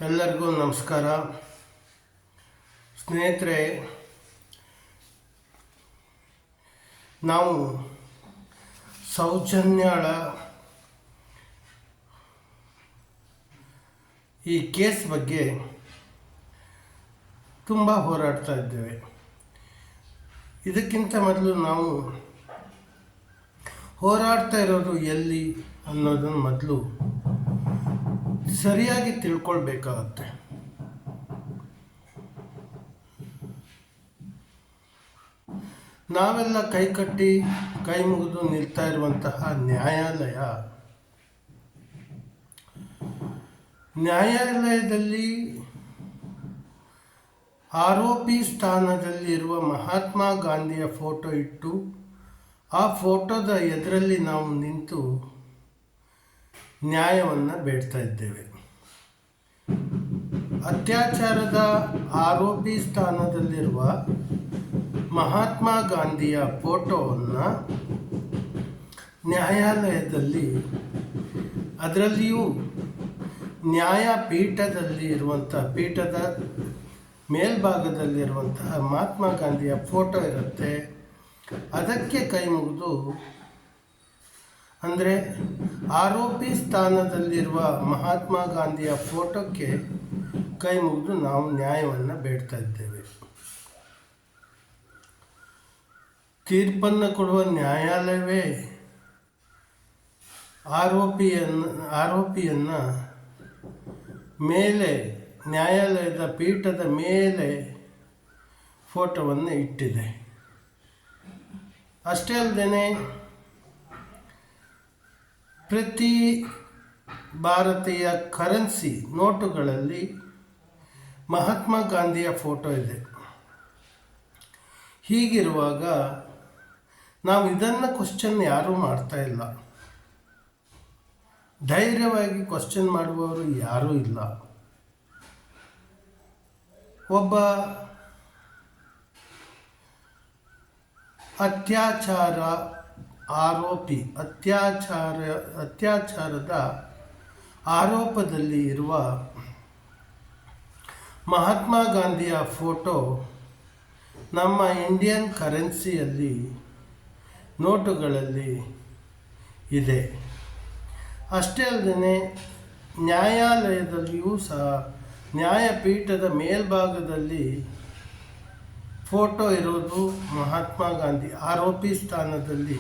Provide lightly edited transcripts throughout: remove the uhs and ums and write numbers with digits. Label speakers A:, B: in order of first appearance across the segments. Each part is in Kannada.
A: ಎಲ್ಲರಿಗೂ ನಮಸ್ಕಾರ ಸ್ನೇಹಿತರೆ. ನಾವು ಸೌಜನ್ಯಾಳ ಈ ಕೇಸ್ ಬಗ್ಗೆ ತುಂಬ ಹೋರಾಡ್ತಾ ಇದ್ದೇವೆ. ಇದಕ್ಕಿಂತ ಮೊದಲು ನಾವು ಹೋರಾಡ್ತಾ ಇರೋದು ಎಲ್ಲಿ ಅನ್ನೋದನ್ನು ಮೊದಲು ಸರಿಯಾಗಿ ತಿಳ್ಕೊಳ್ಬೇಕಾಗತ್ತೆ. ನಾವೆಲ್ಲ ಕೈಕಟ್ಟಿ ಕೈ ಮುಗಿದು ನಿಲ್ತಾ ಇರುವಂತಹ ನ್ಯಾಯಾಲಯದಲ್ಲಿ ಆರೋಪಿ ಸ್ಥಾನದಲ್ಲಿರುವ ಮಹಾತ್ಮ ಗಾಂಧಿಯ ಫೋಟೋ ಇಟ್ಟು ಆ ಫೋಟೋದ ಎದುರಲ್ಲಿ ನಾವು ನಿಂತು ನ್ಯಾಯವನ್ನು ಬೇಡ್ತಾ ಇದ್ದೇವೆ. ಅತ್ಯಾಚಾರದ ಆರೋಪಿ ಸ್ಥಾನದಲ್ಲಿರುವ ಮಹಾತ್ಮ ಗಾಂಧಿಯ ಫೋಟೋವನ್ನು ನ್ಯಾಯಾಲಯದಲ್ಲಿ, ಅದರಲ್ಲಿಯೂ ನ್ಯಾಯಪೀಠದಲ್ಲಿ ಇರುವಂಥ ಪೀಠದ ಮೇಲ್ಭಾಗದಲ್ಲಿರುವಂತಹ ಮಹಾತ್ಮ ಗಾಂಧಿಯ ಫೋಟೋ ಇರುತ್ತೆ. ಅದಕ್ಕೆ ಕೈ ಮುಗಿದು, ಅಂದರೆ ಆರೋಪಿ ಸ್ಥಾನದಲ್ಲಿರುವ ಮಹಾತ್ಮ ಗಾಂಧಿಯ ಫೋಟೋಕ್ಕೆ ಕೈ ಮುಗಿದು ನಾವು ನ್ಯಾಯವನ್ನು ಬೇಡ್ತಾ ಇದ್ದೇವೆ. ತೀರ್ಪನ್ನು ಕೊಡುವ ನ್ಯಾಯಾಲಯವೇ ಆರೋಪಿಯನ್ನು ಮೇಲೆ, ನ್ಯಾಯಾಲಯದ ಪೀಠದ ಮೇಲೆ ಫೋಟೋವನ್ನು ಇಟ್ಟಿದೆ. ಅಷ್ಟೇ ಅಲ್ಲದೆ ಪ್ರತಿ ಭಾರತೀಯ ಕರೆನ್ಸಿ ನೋಟುಗಳಲ್ಲಿ ಮಹಾತ್ಮ ಗಾಂಧಿಯ ಫೋಟೋ ಇದೆ. ಹೀಗಿರುವಾಗ ನಾವು ಇದನ್ನು ಕ್ವಶ್ಚನ್ ಯಾರೂ ಮಾಡ್ತಾ ಇಲ್ಲ. ಧೈರ್ಯವಾಗಿ ಕ್ವಶ್ಚನ್ ಮಾಡುವವರು ಯಾರೂ ಇಲ್ಲ. ಒಬ್ಬ ಅತ್ಯಾಚಾರದ ಆರೋಪದಲ್ಲಿ ಇರುವ ಮಹಾತ್ಮ ಗಾಂಧಿಯ ಫೋಟೋ ನಮ್ಮ ಇಂಡಿಯನ್ ಕರೆನ್ಸಿಯಲ್ಲಿ, ನೋಟುಗಳಲ್ಲಿ ಇದೆ. ಅಷ್ಟೇ ಅಲ್ಲದೆ ನ್ಯಾಯಾಲಯದಲ್ಲಿಯೂ ಸಹ ನ್ಯಾಯಪೀಠದ ಮೇಲ್ಭಾಗದಲ್ಲಿ ಫೋಟೋ ಇರೋದು ಮಹಾತ್ಮ ಗಾಂಧಿ ಆರೋಪಿ ಸ್ಥಾನದಲ್ಲಿ,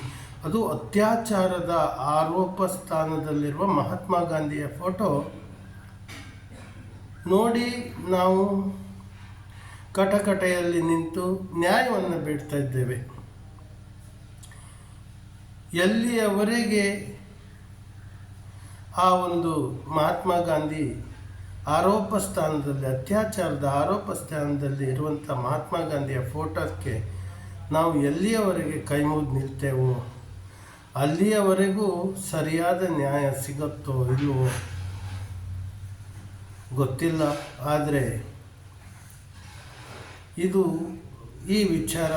A: ಅದು ಅತ್ಯಾಚಾರದ ಆರೋಪ ಸ್ಥಾನದಲ್ಲಿರುವ ಮಹಾತ್ಮ ಗಾಂಧಿಯ ಫೋಟೋ ನೋಡಿ ನಾವು ಕಟಕಟೆಯಲ್ಲಿ ನಿಂತು ನ್ಯಾಯವನ್ನು ಬೇಡ್ತಾ ಇದ್ದೇವೆ. ಎಲ್ಲಿಯವರೆಗೆ ಆ ಒಂದು ಮಹಾತ್ಮ ಗಾಂಧಿ ಆರೋಪ ಸ್ಥಾನದಲ್ಲಿ, ಅತ್ಯಾಚಾರದ ಆರೋಪ ಸ್ಥಾನದಲ್ಲಿ ಇರುವಂಥ ಮಹಾತ್ಮ ಗಾಂಧಿಯ ಫೋಟೋಕ್ಕೆ ನಾವು ಎಲ್ಲಿಯವರೆಗೆ ಕೈ ಮುಗಿದು ನಿಲ್ತೇವೋ ಅಲ್ಲಿಯವರೆಗೂ ಸರಿಯಾದ ನ್ಯಾಯ ಸಿಗುತ್ತೋ ಇಲ್ಲವೋ ಗೊತ್ತಿಲ್ಲ. ಆದರೆ ಈ ವಿಚಾರ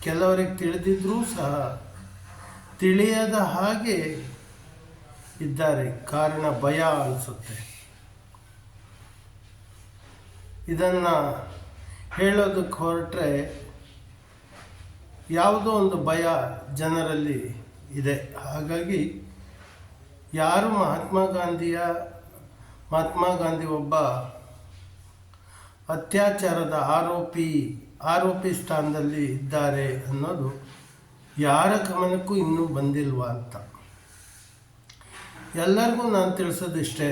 A: ಕೆಲವರಿಗೆ ತಿಳಿದಿದ್ರೂ ಸಹ ತಿಳಿಯದ ಹಾಗೆ ಇದ್ದಾರೆ. ಕಾರಣ ಭಯ ಅನಿಸುತ್ತೆ. ಇದನ್ನು ಹೇಳೋದಕ್ಕೆ ಹೊರಟ್ರೆ ಯಾವುದೋ ಒಂದು ಭಯ ಜನರಲ್ಲಿ ಇದೆ. ಹಾಗಾಗಿ ಯಾರು ಮಹಾತ್ಮ ಗಾಂಧಿ ಒಬ್ಬ ಅತ್ಯಾಚಾರದ ಆರೋಪಿ ಸ್ಥಾನದಲ್ಲಿ ಇದ್ದಾರೆ ಅನ್ನೋದು ಯಾರ ಗಮನಕ್ಕೂ ಇನ್ನೂ ಬಂದಿಲ್ವಾ ಅಂತ. ಎಲ್ಲರಿಗೂ ನಾನು ತಿಳಿಸೋದಿಷ್ಟೇ,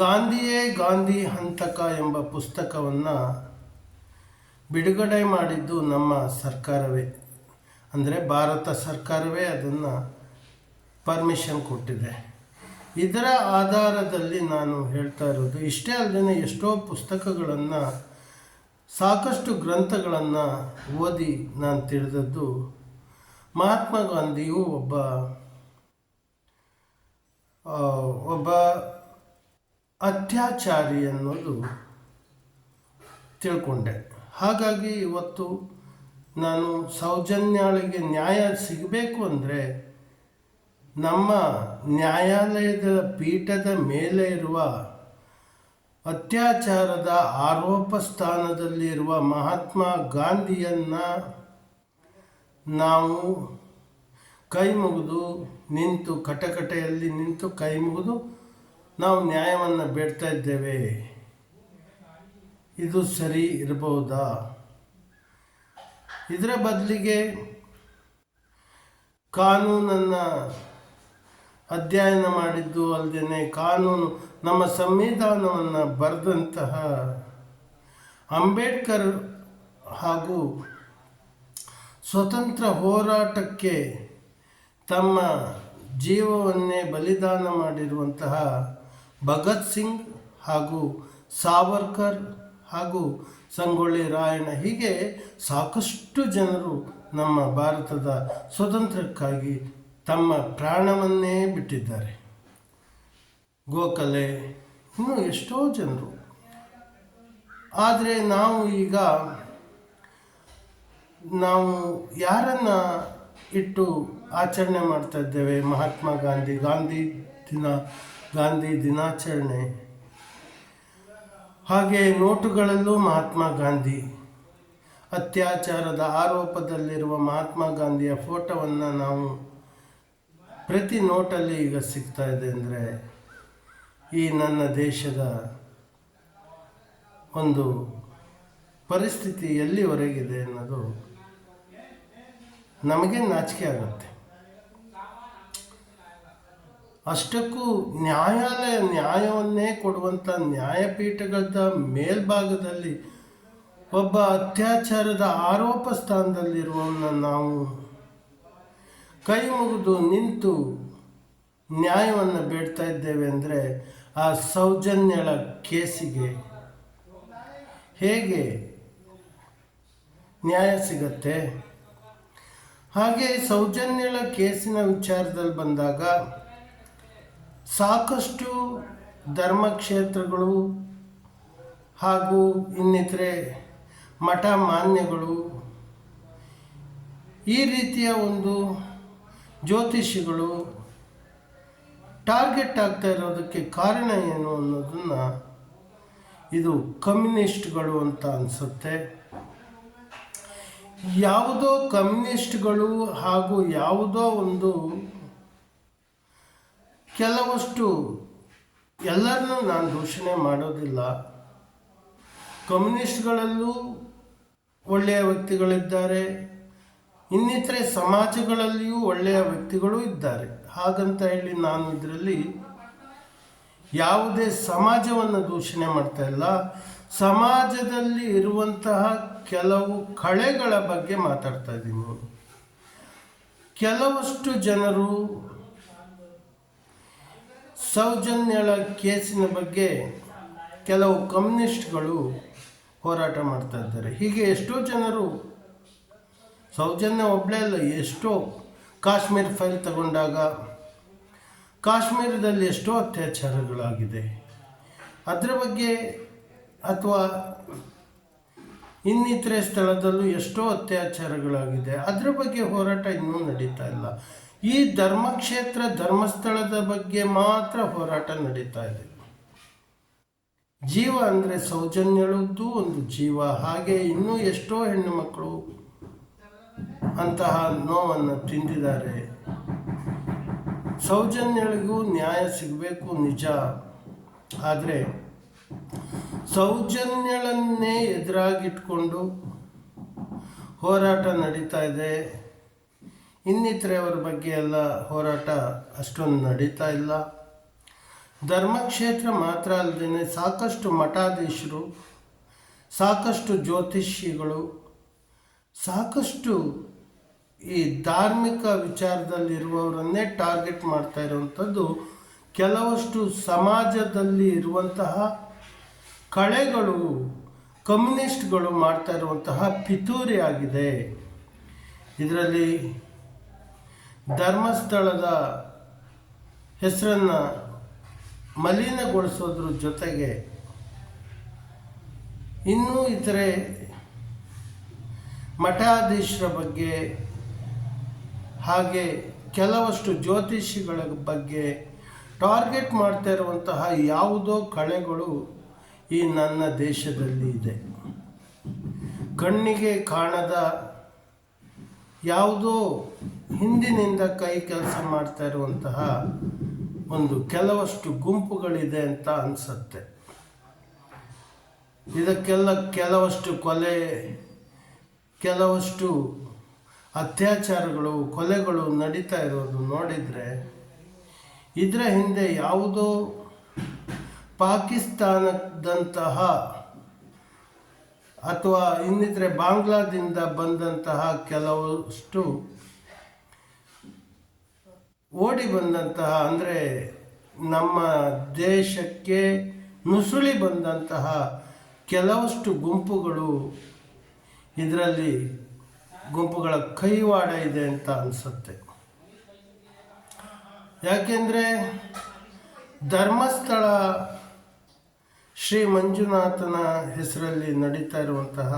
A: ಗಾಂಧಿಯೇ ಗಾಂಧಿ ಹಂತಕ ಎಂಬ ಪುಸ್ತಕವನ್ನು ಬಿಡುಗಡೆ ಮಾಡಿದ್ದು ನಮ್ಮ ಸರ್ಕಾರವೇ, ಅಂದರೆ ಭಾರತ ಸರ್ಕಾರವೇ ಅದನ್ನು ಪರ್ಮಿಷನ್ ಕೊಟ್ಟಿದೆ. ಇದರ ಆಧಾರದಲ್ಲಿ ನಾನು ಹೇಳ್ತಾ ಇರೋದು. ಇಷ್ಟೇ ಅಲ್ಲದೆ ಎಷ್ಟೋ ಪುಸ್ತಕಗಳನ್ನು, ಸಾಕಷ್ಟು ಗ್ರಂಥಗಳನ್ನು ಓದಿ ನಾನು ತಿಳಿದದ್ದು ಮಹಾತ್ಮ ಗಾಂಧಿಯು ಒಬ್ಬ ಅತ್ಯಾಚಾರಿ ಅನ್ನೋದು ತಿಳ್ಕೊಂಡೆ. ಹಾಗಾಗಿ ಇವತ್ತು ನಾನು ಸೌಜನ್ಯಾಳಿಗೆ ನ್ಯಾಯ ಸಿಗಬೇಕು ಅಂದರೆ ನಮ್ಮ ನ್ಯಾಯಾಲಯದ ಪೀಠದ ಮೇಲೆ ಇರುವ ಅತ್ಯಾಚಾರದ ಆರೋಪ ಸ್ಥಾನದಲ್ಲಿರುವ ಮಹಾತ್ಮ ಗಾಂಧಿಯನ್ನು ನಾವು ಕೈ ಮುಗಿದು ನಿಂತು ಕಟಕಟೆಯಲ್ಲಿ ನಿಂತು ಕೈ ಮುಗಿದು ನಾವು ನ್ಯಾಯವನ್ನು ಬೇಡ್ತಾ ಇದ್ದೇವೆ. ಇದು ಸರಿ ಇರಬಹುದಾ? ಇದರ ಬದಲಿಗೆ ಕಾನೂನನ್ನು ಅಧ್ಯಯನ ಮಾಡಿದ್ದು ಅಲ್ಲದೆ ಕಾನೂನು ನಮ್ಮ ಸಂವಿಧಾನವನ್ನು ಬರೆದಂತಹ ಅಂಬೇಡ್ಕರ್ ಹಾಗೂ ಸ್ವತಂತ್ರ ಹೋರಾಟಕ್ಕೆ ತಮ್ಮ ಜೀವವನ್ನೇ ಬಲಿದಾನ ಮಾಡಿರುವಂತಹ ಭಗತ್ ಸಿಂಗ್ ಹಾಗೂ ಸಾವರ್ಕರ್ ಹಾಗೂ ಸಂಗೊಳ್ಳಿ ರಾಯಣ್ಣ ಹೀಗೆ ಸಾಕಷ್ಟು ಜನರು ನಮ್ಮ ಭಾರತದ ಸ್ವತಂತ್ರಕ್ಕಾಗಿ ತಮ್ಮ ಪ್ರಾಣವನ್ನೇ ಬಿಟ್ಟಿದ್ದಾರೆ. ಗೋಖಲೆ ಇನ್ನೂ ಎಷ್ಟೋ ಜನರು. ಆದರೆ ನಾವು ಯಾರನ್ನು ಇಟ್ಟು ಆಚರಣೆ ಮಾಡ್ತಾ ಇದ್ದೇವೆ? ಮಹಾತ್ಮ ಗಾಂಧಿ ದಿನಾಚರಣೆ. ಹಾಗೆ ನೋಟುಗಳಲ್ಲೂ ಮಹಾತ್ಮ ಗಾಂಧಿ, ಅತ್ಯಾಚಾರದ ಆರೋಪದಲ್ಲಿರುವ ಮಹಾತ್ಮ ಗಾಂಧಿಯ ಫೋಟೋವನ್ನು ನಾವು ಪ್ರತಿ ನೋಟಲ್ಲಿ ಈಗ ಸಿಗ್ತಾ ಇದೆ. ಅಂದರೆ ಈ ನನ್ನ ದೇಶದ ಒಂದು ಪರಿಸ್ಥಿತಿ ಎಲ್ಲಿವರೆಗಿದೆ ಅನ್ನೋದು ನಮಗೆ ನಾಚಿಕೆ ಆಗುತ್ತೆ. ಅಷ್ಟಕ್ಕೂ ನ್ಯಾಯವನ್ನೇ ಕೊಡುವಂಥ ನ್ಯಾಯಪೀಠಗಳ ಮೇಲ್ಭಾಗದಲ್ಲಿ ಒಬ್ಬ ಅತ್ಯಾಚಾರದ ಆರೋಪ ಸ್ಥಾನದಲ್ಲಿರುವವನ್ನ ನಾವು ಕೈ ಮುಗಿದು ನಿಂತು ನ್ಯಾಯವನ್ನು ಬೇಡ್ತಾ ಇದ್ದೇವೆ ಅಂದರೆ ಆ ಸೌಜನ್ಯಳ ಕೇಸಿಗೆ ಹೇಗೆ ನ್ಯಾಯ ಸಿಗತ್ತೆ? ಹಾಗೆ ಸೌಜನ್ಯಳ ಕೇಸಿನ ವಿಚಾರದಲ್ಲಿ ಬಂದಾಗ ಸಾಕಷ್ಟು ಧರ್ಮಕ್ಷೇತ್ರಗಳು ಹಾಗೂ ಇನ್ನಿತರೆ ಮಠ ಮಾನ್ಯಗಳು ಈ ರೀತಿಯ ಒಂದು ಜ್ಯೋತಿಷಿಗಳು ಟಾರ್ಗೆಟ್ ಆಗ್ತಾ ಇರೋದಕ್ಕೆ ಕಾರಣ ಏನು ಅನ್ನೋದನ್ನು ಇದು ಕಮ್ಯುನಿಸ್ಟ್ಗಳು ಅಂತ ಅನಿಸುತ್ತೆ. ಯಾವುದೋ ಕಮ್ಯುನಿಸ್ಟ್ಗಳು ಹಾಗೂ ಯಾವುದೋ ಒಂದು ಕೆಲವಷ್ಟು, ಎಲ್ಲರನ್ನೂ ನಾನು ದೂಷಣೆ ಮಾಡೋದಿಲ್ಲ. ಕಮ್ಯುನಿಸ್ಟ್ಗಳಲ್ಲೂ ಒಳ್ಳೆಯ ವ್ಯಕ್ತಿಗಳಿದ್ದಾರೆ, ಇನ್ನಿತರೆ ಸಮಾಜಗಳಲ್ಲಿಯೂ ಒಳ್ಳೆಯ ವ್ಯಕ್ತಿಗಳು ಇದ್ದಾರೆ. ಹಾಗಂತ ಹೇಳಿ ನಾನು ಇದರಲ್ಲಿ ಯಾವುದೇ ಸಮಾಜವನ್ನು ದೂಷಣೆ ಮಾಡ್ತಾ ಇಲ್ಲ. ಸಮಾಜದಲ್ಲಿ ಇರುವಂತಹ ಕೆಲವು ಕಳೆಗಳ ಬಗ್ಗೆ ಮಾತಾಡ್ತಾ ಇದ್ದೀನಿ. ಕೆಲವಷ್ಟು ಜನರು ಸೌಜನ್ಯಳ ಕೇಸಿನ ಬಗ್ಗೆ ಕೆಲವು ಕಮ್ಯುನಿಸ್ಟ್ಗಳು ಹೋರಾಟ ಮಾಡ್ತಾ ಇದ್ದಾರೆ. ಹೀಗೆ ಎಷ್ಟೋ ಜನರು, ಸೌಜನ್ಯ ಒಬ್ಬಳೇ ಅಲ್ಲ, ಎಷ್ಟೋ ಕಾಶ್ಮೀರ ಫೈಲ್ ತಗೊಂಡಾಗ ಕಾಶ್ಮೀರದಲ್ಲಿ ಎಷ್ಟೋ ಅತ್ಯಾಚಾರಗಳಾಗಿದೆ, ಅದರ ಬಗ್ಗೆ, ಅಥವಾ ಇನ್ನಿತರೆ ಸ್ಥಳದಲ್ಲೂ ಎಷ್ಟೋ ಅತ್ಯಾಚಾರಗಳಾಗಿದೆ, ಅದರ ಬಗ್ಗೆ ಹೋರಾಟ ಇನ್ನೂ ನಡೀತಾ ಇಲ್ಲ. ಈ ಧರ್ಮಕ್ಷೇತ್ರ ಧರ್ಮಸ್ಥಳದ ಬಗ್ಗೆ ಮಾತ್ರ ಹೋರಾಟ ನಡೀತಾ ಇದೆ. ಜೀವ ಅಂದರೆ ಸೌಜನ್ಯಳದ್ದು ಒಂದು ಜೀವ. ಹಾಗೆ ಇನ್ನೂ ಎಷ್ಟೋ ಹೆಣ್ಣು ಮಕ್ಕಳು ಅಂತಹ ನೋವನ್ನು ತಿಂದಿದ್ದಾರೆ. ಸೌಜನ್ಯಳಿಗೂ ನ್ಯಾಯ ಸಿಗಬೇಕು ನಿಜ, ಆದರೆ ಸೌಜನ್ಯಳನ್ನೇ ಎದುರಾಗಿಟ್ಕೊಂಡು ಹೋರಾಟ ನಡೀತಾ ಇದೆ. ಇನ್ನಿತರೆ ಅವರ ಬಗ್ಗೆ ಎಲ್ಲ ಹೋರಾಟ ಅಷ್ಟೊಂದು ನಡೀತಾ ಇಲ್ಲ. ಧರ್ಮಕ್ಷೇತ್ರ ಮಾತ್ರ ಅಲ್ಲದೆ ಸಾಕಷ್ಟು ಮಠಾಧೀಶರು, ಸಾಕಷ್ಟು ಜ್ಯೋತಿಷಿಗಳು, ಸಾಕಷ್ಟು ಈ ಧಾರ್ಮಿಕ ವಿಚಾರದಲ್ಲಿರುವವರನ್ನೇ ಟಾರ್ಗೆಟ್ ಮಾಡ್ತಾ ಇರುವಂಥದ್ದು ಕೆಲವಷ್ಟು ಸಮಾಜದಲ್ಲಿ ಇರುವಂತಹ ಕಳೆಗಳು, ಕಮ್ಯುನಿಸ್ಟ್ಗಳು ಮಾಡ್ತಾ ಇರುವಂತಹ ಪಿತೂರಿ ಆಗಿದೆ. ಇದರಲ್ಲಿ ಧರ್ಮಸ್ಥಳದ ಹೆಸರನ್ನು ಮಲಿನಗೊಳಿಸೋದ್ರ ಜೊತೆಗೆ ಇನ್ನೂ ಇತರೆ ಮಠಾಧೀಶರ ಬಗ್ಗೆ, ಹಾಗೆ ಕೆಲವಷ್ಟು ಜ್ಯೋತಿಷಿಗಳ ಬಗ್ಗೆ ಟಾರ್ಗೆಟ್ ಮಾಡ್ತಾ ಇರುವಂತಹ ಯಾವುದೋ ಕಳೆಗಳು ಈ ನನ್ನ ದೇಶದಲ್ಲಿ ಇದೆ. ಕಣ್ಣಿಗೆ ಕಾಣದ ಯಾವುದೋ ಹಿಂದಿನಿಂದ ಕೈ ಕೆಲಸ ಮಾಡ್ತಾ ಇರುವಂತಹ ಒಂದು ಕೆಲವಷ್ಟು ಗುಂಪುಗಳಿದೆ ಅಂತ ಅನಿಸುತ್ತೆ. ಇದಕ್ಕೆಲ್ಲ ಕೆಲವಷ್ಟು ಕೊಲೆ, ಕೆಲವಷ್ಟು ಅತ್ಯಾಚಾರಗಳು, ಕೊಲೆಗಳು ನಡೀತಾ ಇರೋದು ನೋಡಿದರೆ ಇದರ ಹಿಂದೆ ಯಾವುದೋ ಪಾಕಿಸ್ತಾನದಂತಹ ಅಥವಾ ಇನ್ನಿತರೆ ಬಾಂಗ್ಲಾದಿಂದ ಬಂದಂತಹ ಕೆಲವಷ್ಟು ಓಡಿ ಬಂದಂತಹ, ಅಂದರೆ ನಮ್ಮ ದೇಶಕ್ಕೆ ನುಸುಳಿ ಬಂದಂತಹ ಕೆಲವಷ್ಟು ಗುಂಪುಗಳು, ಇದರಲ್ಲಿ ಗುಂಪುಗಳ ಕೈವಾಡ ಇದೆ ಅಂತ ಅನಿಸುತ್ತೆ. ಯಾಕೆಂದರೆ ಧರ್ಮಸ್ಥಳ ಶ್ರೀ ಮಂಜುನಾಥನ ಹೆಸರಲ್ಲಿ ನಡೀತಾ ಇರುವಂತಹ,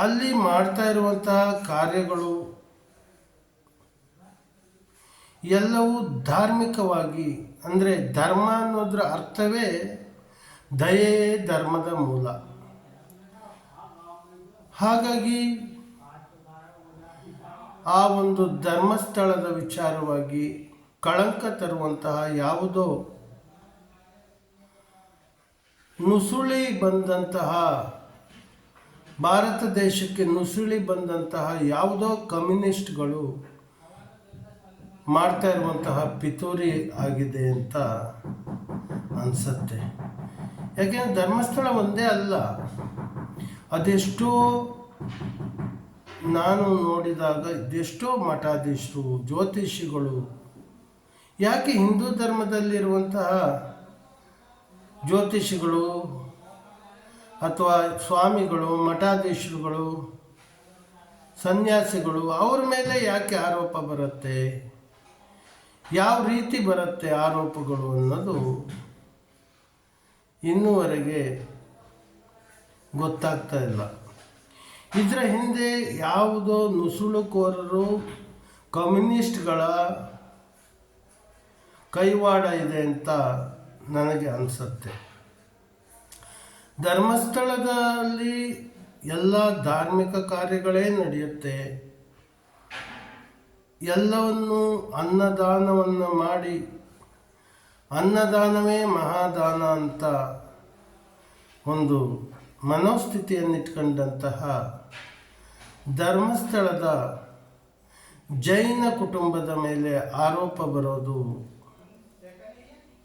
A: ಅಲ್ಲಿ ಮಾಡ್ತಾ ಇರುವಂತಹ ಕಾರ್ಯಗಳು ಎಲ್ಲವೂ ಧಾರ್ಮಿಕವಾಗಿ, ಅಂದರೆ ಧರ್ಮ ಅನ್ನೋದ್ರ ಅರ್ಥವೇ ದಯೆಯೇ ಧರ್ಮದ ಮೂಲ. ಹಾಗಾಗಿ ಆ ಒಂದು ಧರ್ಮಸ್ಥಳದ ವಿಚಾರವಾಗಿ ಕಳಂಕ ತರುವಂತಹ ಯಾವುದೋ ನುಸುಳಿ ಬಂದಂತಹ, ಭಾರತ ದೇಶಕ್ಕೆ ನುಸುಳಿ ಬಂದಂತಹ ಯಾವುದೋ ಕಮ್ಯುನಿಸ್ಟ್ಗಳು ಮಾಡ್ತಾ ಇರುವಂತಹ ಪಿತೂರಿ ಆಗಿದೆ ಅಂತ ಅನಿಸುತ್ತೆ. ಯಾಕೆಂದರೆ ಧರ್ಮಸ್ಥಳ ಒಂದೇ ಅಲ್ಲ, ಅದೆಷ್ಟೋ ನಾನು ನೋಡಿದಾಗ ಇದೆಷ್ಟೋ ಮಠಾಧೀಶರು, ಜ್ಯೋತಿಷಿಗಳು, ಯಾಕೆ ಹಿಂದೂ ಧರ್ಮದಲ್ಲಿರುವಂತಹ ಜ್ಯೋತಿಷಿಗಳು ಅಥವಾ ಸ್ವಾಮಿಗಳು, ಮಠಾಧೀಶರುಗಳು, ಸನ್ಯಾಸಿಗಳು, ಅವ್ರ ಮೇಲೆ ಯಾಕೆ ಆರೋಪ ಬರುತ್ತೆ, ಯಾವ ರೀತಿ ಬರುತ್ತೆ ಆರೋಪಗಳು ಅನ್ನೋದು ಇನ್ನೂವರೆಗೆ ಗೊತ್ತಾಗ್ತಾ ಇಲ್ಲ. ಇದರ ಹಿಂದೆ ಯಾವುದೋ ನುಸುಳುಕೋರರು, ಕಮ್ಯುನಿಸ್ಟ್ಗಳ ಕೈವಾಡ ಇದೆ ಅಂತ ನನಗೆ ಅನಿಸುತ್ತೆ. ಧರ್ಮಸ್ಥಳದಲ್ಲಿ ಎಲ್ಲ ಧಾರ್ಮಿಕ ಕಾರ್ಯಗಳೇ ನಡೆಯುತ್ತೆ. ಎಲ್ಲವನ್ನು ಅನ್ನದಾನವನ್ನು ಮಾಡಿ, ಅನ್ನದಾನವೇ ಮಹಾದಾನ ಅಂತ ಒಂದು ಮನೋಸ್ಥಿತಿಯನ್ನಿಟ್ಕೊಂಡಂತಹ ಧರ್ಮಸ್ಥಳದ ಜೈನ ಕುಟುಂಬದ ಮೇಲೆ ಆರೋಪ ಬರೋದು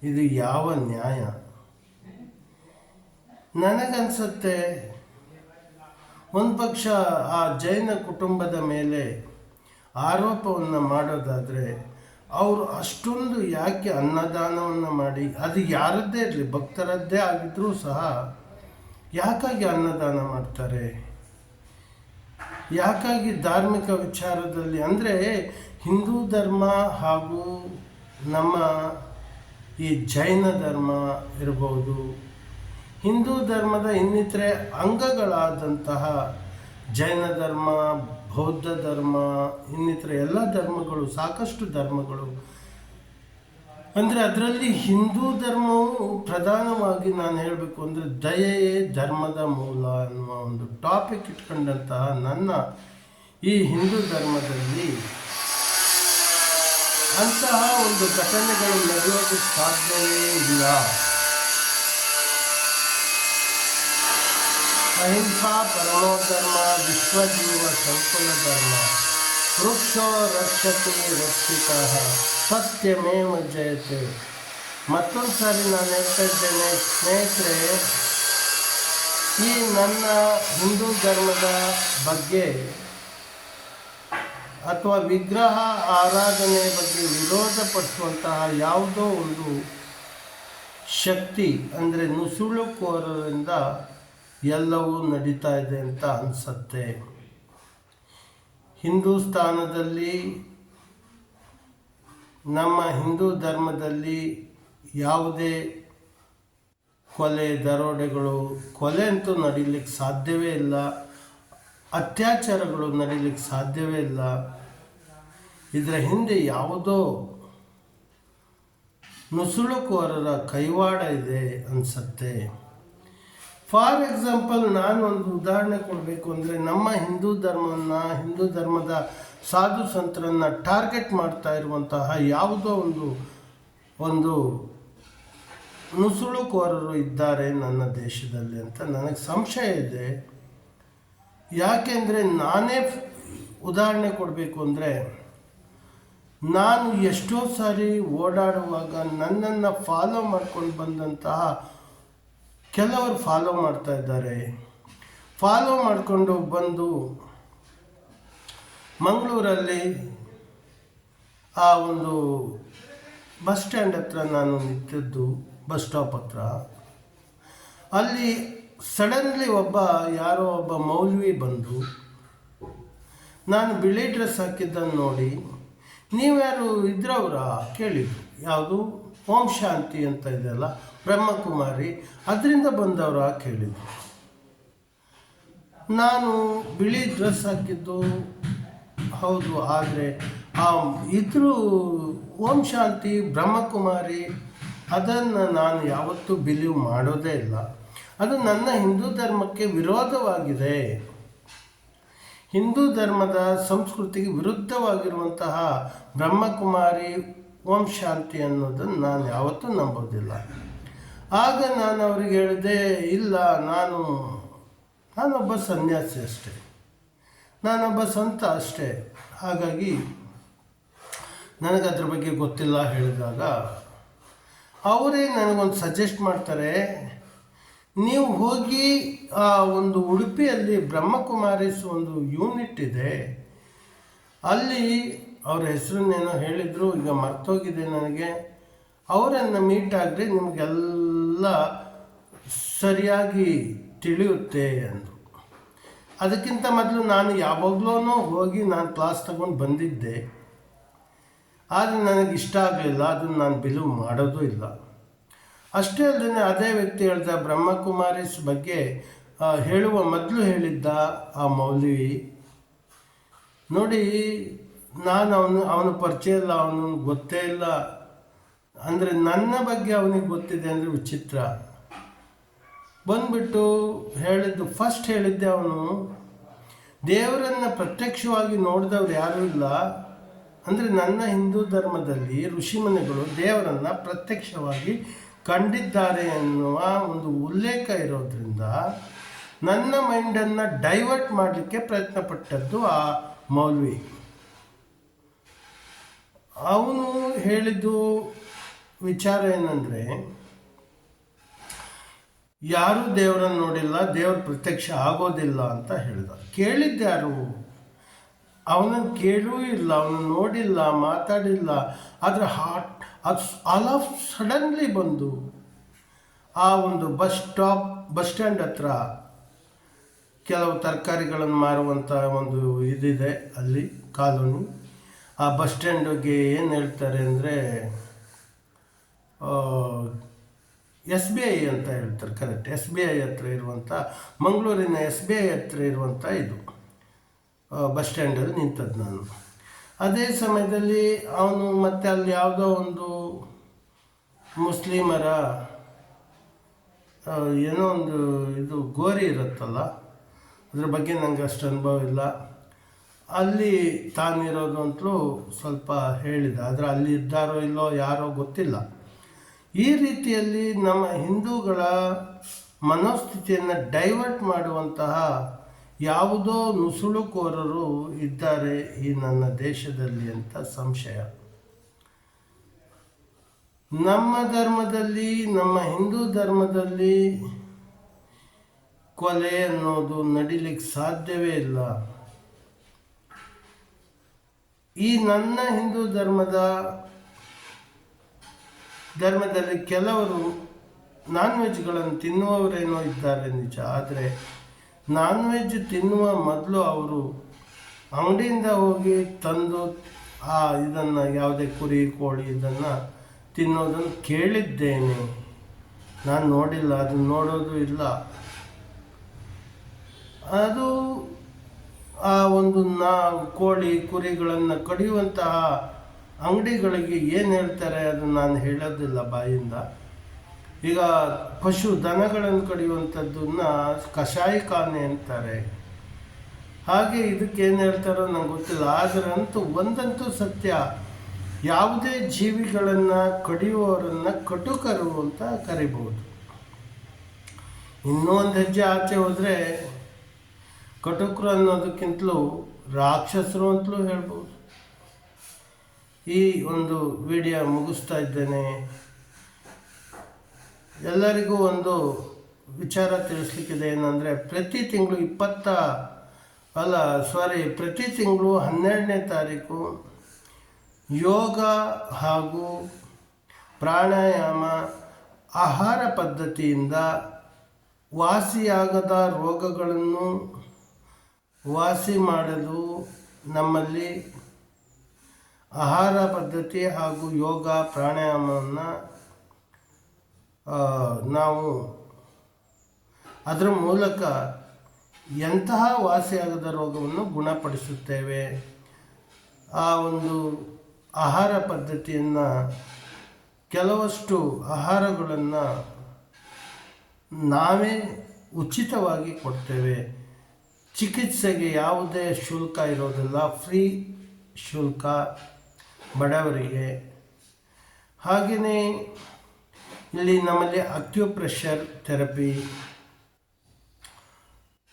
A: ಇದು ಯಾವ ನ್ಯಾಯ? ನನಗನ್ಸುತ್ತೆ, ಒಂದು ಪಕ್ಷ ಆ ಜೈನ ಕುಟುಂಬದ ಮೇಲೆ ಆರೋಪವನ್ನು ಮಾಡೋದಾದರೆ ಅವರು ಅಷ್ಟೊಂದು ಯಾಕೆ ಅನ್ನದಾನವನ್ನು ಮಾಡಿ, ಅದು ಯಾರದ್ದೇ ಇರಲಿ, ಭಕ್ತರದ್ದೇ ಆಗಿದ್ದರೂ ಸಹ ಯಾಕಾಗಿ ಅನ್ನದಾನ ಮಾಡ್ತಾರೆ? ಯಾಕಾಗಿ ಧಾರ್ಮಿಕ ವಿಚಾರದಲ್ಲಿ, ಅಂದರೆ ಹಿಂದೂ ಧರ್ಮ ಹಾಗೂ ನಮ್ಮ ಈ ಜೈನ ಧರ್ಮ ಇರ್ಬೋದು, ಹಿಂದೂ ಧರ್ಮದ ಇನ್ನಿತರೆ ಅಂಗಗಳಾದಂತಹ ಜೈನ ಧರ್ಮ, ಬೌದ್ಧ ಧರ್ಮ, ಇನ್ನಿತರ ಎಲ್ಲ ಧರ್ಮಗಳು, ಸಾಕಷ್ಟು ಧರ್ಮಗಳು, ಅಂದರೆ ಅದರಲ್ಲಿ ಹಿಂದೂ ಧರ್ಮವು ಪ್ರಧಾನವಾಗಿ ನಾನು ಹೇಳಬೇಕು ಅಂದರೆ ದಯೆಯೇ ಧರ್ಮದ ಮೂಲ ಅನ್ನುವ ಒಂದು ಟಾಪಿಕ್ ಇಟ್ಕೊಂಡಂತಹ ನನ್ನ ಈ ಹಿಂದೂ ಧರ್ಮದಲ್ಲಿ ಅಂತಹ ಒಂದು ಘಟನೆಗಳು ನಡೆಯೋದು ಸಾಧ್ಯವೇ ಇಲ್ಲ. ಅಹಿಂಸಾ ಪರಮೋ ಧರ್ಮ, ವಿಶ್ವಜೀವ ಸಂಕುಲ ಧರ್ಮ, ವೃಕ್ಷೋ ರಕ್ಷತೆ ರಕ್ಷಿತಃ, ಸತ್ಯಮೇವ ಜಯತೆ. ಮತ್ತೊಂದು ಸಾರಿ ನಾನು ಹೇಳ್ತಾ ಇದ್ದೇನೆ ಸ್ನೇಹಿತರೆ, ಈ ನನ್ನ ಹಿಂದೂ ಧರ್ಮದ ಬಗ್ಗೆ ಅಥವಾ ವಿಗ್ರಹ ಆರಾಧನೆ ಬಗ್ಗೆ ವಿರೋಧ ಪಡಿಸುವಂತಹ ಯಾವುದೋ ಒಂದು ಶಕ್ತಿ, ಅಂದರೆ ನುಸುಳುಕೋರರಿಂದ ಎಲ್ಲವೂ ನಡೀತಾ ಇದೆ ಅಂತ ಅನಿಸುತ್ತೆ. ಹಿಂದೂಸ್ತಾನದಲ್ಲಿ, ನಮ್ಮ ಹಿಂದೂ ಧರ್ಮದಲ್ಲಿ ಯಾವುದೇ ಕೊಲೆ, ದರೋಡೆಗಳು, ಕೊಲೆ ಅಂತೂ ನಡೀಲಿಕ್ಕೆ ಸಾಧ್ಯವೇ ಇಲ್ಲ, ಅತ್ಯಾಚಾರಗಳು ನಡೀಲಿಕ್ಕೆ ಸಾಧ್ಯವೇ ಇಲ್ಲ. ಇದರ ಹಿಂದೆ ಯಾವುದೋ ನುಸುಳುಕೋರರ ಕೈವಾಡ ಇದೆ ಅನಿಸತ್ತೆ. ಫಾರ್ ಎಕ್ಸಾಂಪಲ್, ನಾನು ಒಂದು ಉದಾಹರಣೆ ಕೊಡಬೇಕು ಅಂದರೆ, ನಮ್ಮ ಹಿಂದೂ ಧರ್ಮದ ಸಾಧು ಸಂತರನ್ನು ಟಾರ್ಗೆಟ್ ಮಾಡ್ತಾ ಇರುವಂತಹ ಯಾವುದೋ ಒಂದು ನುಸುಳುಕೋರರು ಇದ್ದಾರೆ ನನ್ನ ದೇಶದಲ್ಲಿ ಅಂತ ನನಗೆ ಸಂಶಯ ಇದೆ. ಯಾಕೆಂದರೆ ನಾನೇ ಉದಾಹರಣೆ ಕೊಡಬೇಕು ಅಂದರೆ, ನಾನು ಎಷ್ಟೋ ಸಾರಿ ಓಡಾಡುವಾಗ ನನ್ನನ್ನು ಫಾಲೋ ಮಾಡ್ಕೊಂಡು ಬಂದಂತಹ ಕೆಲವರು ಫಾಲೋ ಮಾಡ್ತಾ ಇದ್ದಾರೆ. ಫಾಲೋ ಮಾಡಿಕೊಂಡು ಬಂದು ಮಂಗಳೂರಲ್ಲಿ ಆ ಒಂದು ಬಸ್ ಸ್ಟ್ಯಾಂಡ್ ಹತ್ರ ನಾನು ನಿಂತಿದ್ದು, ಬಸ್ ಸ್ಟಾಪ್ ಹತ್ರ. ಅಲ್ಲಿ ಸಡನ್ಲಿ ಯಾರೋ ಒಬ್ಬ ಮೌಲ್ವಿ ಬಂದು ನಾನು ಬಿಳಿ ಡ್ರೆಸ್ ಹಾಕಿದ್ದನ್ನು ನೋಡಿ, ನೀವ್ಯಾರು ಇದ್ರವರ ಕೇಳಿದ್ರು. ಯಾವುದು ಓಂ ಶಾಂತಿ ಅಂತ ಇದೆಯಲ್ಲ, ಬ್ರಹ್ಮಕುಮಾರಿ, ಅದರಿಂದ ಬಂದವರ ಕೇಳಿದ್ರು. ನಾನು ಬಿಳಿ ಡ್ರೆಸ್ ಹಾಕಿದ್ದು ಹೌದು, ಆದರೆ ಇದ್ರೂ ಓಂ ಶಾಂತಿ ಬ್ರಹ್ಮಕುಮಾರಿ ಅದನ್ನು ನಾನು ಯಾವತ್ತೂ ಬಿಲೀವ್ ಮಾಡೋದೇ ಇಲ್ಲ. ಅದು ನನ್ನ ಹಿಂದೂ ಧರ್ಮಕ್ಕೆ ವಿರೋಧವಾಗಿದೆ. ಹಿಂದೂ ಧರ್ಮದ ಸಂಸ್ಕೃತಿಗೆ ವಿರುದ್ಧವಾಗಿರುವಂತಹ ಬ್ರಹ್ಮಕುಮಾರಿ ಓಂ ಶಾಂತಿ ಅನ್ನೋದನ್ನು ನಾನು ಯಾವತ್ತೂ ನಂಬೋದಿಲ್ಲ. ಆಗ ನಾನು ಅವ್ರಿಗೆ ಹೇಳಿದೆ, ಇಲ್ಲ, ನಾನೊಬ್ಬ ಸನ್ಯಾಸಿ ಅಷ್ಟೇ, ನಾನೊಬ್ಬ ಸಂತ ಅಷ್ಟೇ, ಹಾಗಾಗಿ ನನಗದ್ರ ಬಗ್ಗೆ ಗೊತ್ತಿಲ್ಲ ಹೇಳಿದಾಗ ಅವರೇ ನನಗೊಂದು ಸಜೆಸ್ಟ್ ಮಾಡ್ತಾರೆ, ನೀವು ಹೋಗಿ ಆ ಒಂದು ಉಡುಪಿಯಲ್ಲಿ ಬ್ರಹ್ಮಕುಮಾರಿಸ್ ಒಂದು ಯೂನಿಟ್ ಇದೆ, ಅಲ್ಲಿ ಅವ್ರ ಹೆಸರನ್ನೇನೋ ಹೇಳಿದರು, ಈಗ ಮರ್ತೋಗಿದೆ ನನಗೆ, ಅವರನ್ನು ಮೀಟ್ ಆಗಿದ್ರೆ ನಿಮಗೆಲ್ಲ ಸರಿಯಾಗಿ ತಿಳಿಯುತ್ತೆ ಅಂದರು. ಅದಕ್ಕಿಂತ ಮೊದಲು ನಾನು ಯಾವಾಗಲೂ ಹೋಗಿ ನಾನು ಕ್ಲಾಸ್ ತಗೊಂಡು ಬಂದಿದ್ದೆ, ಆದರೆ ನನಗೆ ಇಷ್ಟ ಆಗಲಿಲ್ಲ, ಅದನ್ನು ನಾನು ಬಿಲೀವ್ ಮಾಡೋದು ಇಲ್ಲ. ಅಷ್ಟೇ ಅಲ್ಲದೆ ಅದೇ ವ್ಯಕ್ತಿ ಹೇಳ್ದ, ಬ್ರಹ್ಮಕುಮಾರಿಸ್ ಬಗ್ಗೆ ಹೇಳುವ ಮೊದಲು ಹೇಳಿದ್ದ ಆ ಮೌಲ್ವಿ ನೋಡಿ, ನಾನು ಅವನ ಪರಿಚಯ ಇಲ್ಲ, ಅವನಿಗೆ ಗೊತ್ತೇ ಇಲ್ಲ, ಅಂದರೆ ನನ್ನ ಬಗ್ಗೆ ಅವನಿಗೆ ಗೊತ್ತಿದೆ ಅಂದರೆ ವಿಚಿತ್ರ. ಬಂದ್ಬಿಟ್ಟು ಫಸ್ಟ್ ಹೇಳಿದ್ದೆ, ಅವನು ದೇವರನ್ನು ಪ್ರತ್ಯಕ್ಷವಾಗಿ ನೋಡಿದವ್ರು ಯಾರೂ ಇಲ್ಲ, ಅಂದರೆ ನನ್ನ ಹಿಂದೂ ಧರ್ಮದಲ್ಲಿ ಋಷಿಮುನಿಗಳು ದೇವರನ್ನು ಪ್ರತ್ಯಕ್ಷವಾಗಿ ಕಂಡಿದ್ದಾರೆ ಎನ್ನುವ ಒಂದು ಉಲ್ಲೇಖ ಇರೋದ್ರಿಂದ ನನ್ನ ಮೈಂಡನ್ನು ಡೈವರ್ಟ್ ಮಾಡಲಿಕ್ಕೆ ಪ್ರಯತ್ನ ಪಟ್ಟದ್ದು ಆ ಮೌಲ್ವಿ. ಅವನು ಹೇಳಿದ್ದು ವಿಚಾರ ಏನಂದರೆ, ಯಾರೂ ದೇವರನ್ನು ನೋಡಿಲ್ಲ, ದೇವ್ರ ಪ್ರತ್ಯಕ್ಷ ಆಗೋದಿಲ್ಲ ಅಂತ ಹೇಳಿದ. ಕೇಳಿದ್ಯಾರು? ಅವನನ್ನು ಕೇಳೂ ಇಲ್ಲ, ಅವನು ನೋಡಿಲ್ಲ, ಮಾತಾಡಿಲ್ಲ, ಆದರೆ ಅದು ಆಲ್ ಆಫ್ ಸಡನ್ಲಿ ಬಂದು ಆ ಒಂದು ಬಸ್ ಸ್ಟ್ಯಾಂಡ್ ಹತ್ರ ಕೆಲವು ತರಕಾರಿಗಳನ್ನು ಮಾರುವಂಥ ಒಂದು ಇದಿದೆ ಅಲ್ಲಿ ಕಾಲೋನಿ. ಆ ಬಸ್ ಸ್ಟ್ಯಾಂಡಿಗೆ ಏನು ಹೇಳ್ತಾರೆ ಅಂದರೆ SBI ಅಂತ ಹೇಳ್ತಾರೆ, ಕರೆಕ್ಟ್, SBI ಹತ್ರ ಇರುವಂಥ, ಮಂಗಳೂರಿನ SBI ಹತ್ರ ಇರುವಂಥ ಇದು ಬಸ್ ಸ್ಟ್ಯಾಂಡಲ್ಲಿ ನಿಂತದ್ದು ನಾನು. ಅದೇ ಸಮಯದಲ್ಲಿ ಅವನು ಮತ್ತೆ ಅಲ್ಲಿ ಯಾವುದೋ ಒಂದು ಮುಸ್ಲಿಮರ ಏನೋ ಒಂದು ಇದು ಗೋರಿ ಇರುತ್ತಲ್ಲ, ಅದ್ರ ಬಗ್ಗೆ ನನಗೆ ಅಷ್ಟು ಅನುಭವ ಇಲ್ಲ, ಅಲ್ಲಿ ತಾನಿರೋದು ಅಂತಲೂ ಸ್ವಲ್ಪ ಹೇಳಿದ. ಆದರೆ ಅಲ್ಲಿ ಇದ್ದಾರೋ ಇಲ್ಲೋ ಯಾರೋ ಗೊತ್ತಿಲ್ಲ. ಈ ರೀತಿಯಲ್ಲಿ ನಮ್ಮ ಹಿಂದೂಗಳ ಮನೋಸ್ಥಿತಿಯನ್ನು ಡೈವರ್ಟ್ ಮಾಡುವಂತಹ ಯಾವುದೋ ನುಸುಳುಕೋರರು ಇದ್ದಾರೆ ಈ ನನ್ನ ದೇಶದಲ್ಲಿ ಅಂತ ಸಂಶಯ. ನಮ್ಮ ಧರ್ಮದಲ್ಲಿ, ನಮ್ಮ ಹಿಂದೂ ಧರ್ಮದಲ್ಲಿ ಕೊಲೆ ಅನ್ನೋದು ನಡೀಲಿಕ್ಕೆ ಸಾಧ್ಯವೇ ಇಲ್ಲ. ಈ ನನ್ನ ಹಿಂದೂ ಧರ್ಮದಲ್ಲಿ ಕೆಲವರು ನಾನ್ ವೆಜ್ಗಳನ್ನು ತಿನ್ನುವವರೇನೋ ಇದ್ದಾರೆ ನಿಜ, ಆದರೆ ನಾನ್ ವೆಜ್ ತಿನ್ನುವ ಮೊದಲು ಅವರು ಅಂಗಡಿಯಿಂದ ಹೋಗಿ ತಂದು ಇದನ್ನು ಯಾವುದೇ ಕುರಿ ಕೋಳಿ ಇದನ್ನು ತಿನ್ನೋದನ್ನು ಕೇಳಿದ್ದೇನೆ, ನಾನು ನೋಡಿಲ್ಲ, ಅದನ್ನು ನೋಡೋದು ಇಲ್ಲ. ಅದು ಆ ಒಂದು ಕೋಳಿ ಕುರಿಗಳನ್ನು ಕಡಿಯುವಂತಹ ಅಂಗಡಿಗಳಿಗೆ ಏನು ಹೇಳ್ತಾರೆ ಅದು ನಾನು ಹೇಳೋದಿಲ್ಲ ಬಾಯಿಂದ. ಈಗ ಪಶು ದನಗಳನ್ನು ಕಡಿಯುವಂಥದ್ದನ್ನ ಕಷಾಯಖಾನೆ ಅಂತಾರೆ. ಹಾಗೆ ಇದಕ್ಕೇನು ಹೇಳ್ತಾರೋ ನಂಗೆ ಗೊತ್ತಿಲ್ಲ. ಆದರಂತೂ ಒಂದಂತೂ ಸತ್ಯ, ಯಾವುದೇ ಜೀವಿಗಳನ್ನು ಕಡಿಯುವವರನ್ನು ಕಟುಕರು ಅಂತ ಕರಿಬೋದು. ಇನ್ನೂ ಒಂದು ಹೆಜ್ಜೆ ಆಚೆ ಹೋದರೆ ಕಟುಕರು ಅನ್ನೋದಕ್ಕಿಂತಲೂ ರಾಕ್ಷಸರು ಅಂತಲೂ ಹೇಳ್ಬೋದು. ಈ ಒಂದು ವಿಡಿಯೋ ಮುಗಿಸ್ತಾ ಇದ್ದೇನೆ. ಎಲ್ಲರಿಗೂ ಒಂದು ವಿಚಾರ ತಿಳಿಸ್ಲಿಕ್ಕಿದೆ. ಏನಂದರೆ ಪ್ರತಿ ತಿಂಗಳು ಪ್ರತಿ ತಿಂಗಳು 12ನೇ ತಾರೀಕು ಯೋಗ ಹಾಗೂ ಪ್ರಾಣಾಯಾಮ ಆಹಾರ ಪದ್ಧತಿಯಿಂದ ವಾಸಿಯಾಗದ ರೋಗಗಳನ್ನು ವಾಸಿ ಮಾಡಲು ನಮ್ಮಲ್ಲಿ ಆಹಾರ ಪದ್ಧತಿ ಹಾಗೂ ಯೋಗ ಪ್ರಾಣಾಯಾಮವನ್ನು ನಾವು ಅದರ ಮೂಲಕ ಎಂತಹ ವಾಸಿಯಾಗದ ರೋಗವನ್ನು ಗುಣಪಡಿಸುತ್ತೇವೆ. ಆ ಒಂದು ಆಹಾರ ಪದ್ಧತಿಯನ್ನು, ಕೆಲವಷ್ಟು ಆಹಾರಗಳನ್ನು ನಾವೇ ಉಚಿತವಾಗಿ ಕೊಡ್ತೇವೆ. ಚಿಕಿತ್ಸೆಗೆ ಯಾವುದೇ ಶುಲ್ಕ ಇರೋದಿಲ್ಲ, ಫ್ರೀ ಶುಲ್ಕ ಬಡವರಿಗೆ. ಹಾಗೆಯೇ ಇಲ್ಲಿ ನಮ್ಮಲ್ಲಿ ಅಕ್ಯುಪ್ರೆಷರ್ ಥೆರಪಿ,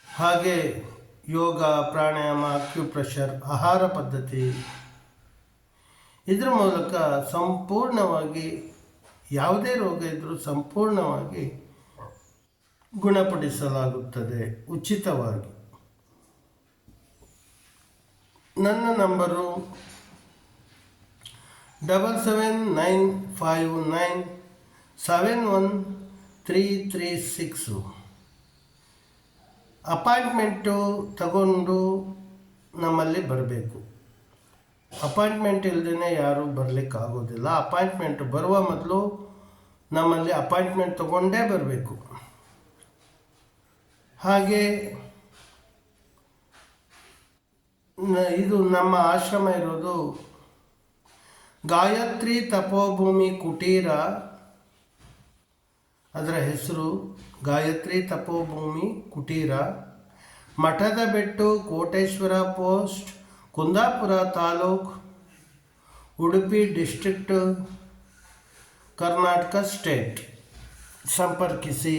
A: ಹಾಗೆ ಯೋಗ ಪ್ರಾಣಾಯಾಮ ಅಕ್ಯುಪ್ರೆಷರ್ ಆಹಾರ ಪದ್ಧತಿ, ಇದರ ಮೂಲಕ ಸಂಪೂರ್ಣವಾಗಿ ಯಾವುದೇ ರೋಗ ಇದ್ದರೂ ಸಂಪೂರ್ಣವಾಗಿ ಗುಣಪಡಿಸಲಾಗುತ್ತದೆ ಉಚಿತವಾಗಿ. ನನ್ನ ನಂಬರು 7795971336. ಅಪಾಯಿಂಟ್ಮೆಂಟು ತಗೊಂಡು ನಮ್ಮಲ್ಲಿ ಬರಬೇಕು. ಅಪಾಯಿಂಟ್ಮೆಂಟ್ ಇಲ್ಲದೇ ಯಾರೂ ಬರಲಿಕ್ಕಾಗೋದಿಲ್ಲ. ಅಪಾಯಿಂಟ್ಮೆಂಟು ಬರುವ ಮೊದಲು ನಮ್ಮಲ್ಲಿ ಅಪಾಯಿಂಟ್ಮೆಂಟ್ ತಗೊಂಡೇ ಬರಬೇಕು. ಹಾಗೆ ಇದು ನಮ್ಮ ಆಶ್ರಮ ಇರೋದು ಗಾಯತ್ರಿ ತಪೋಭೂಮಿ ಕುಟೀರ. ಅದರ ಹೆಸರು ಗಾಯತ್ರಿ ತಪೋಭೂಮಿ ಕುಟೀರ, ಮಠದ Bettu, Koteshwara post, Kundapura taluk, Udupi district, Karnataka state. ಸಂಪರ್ಕಿಸಿ.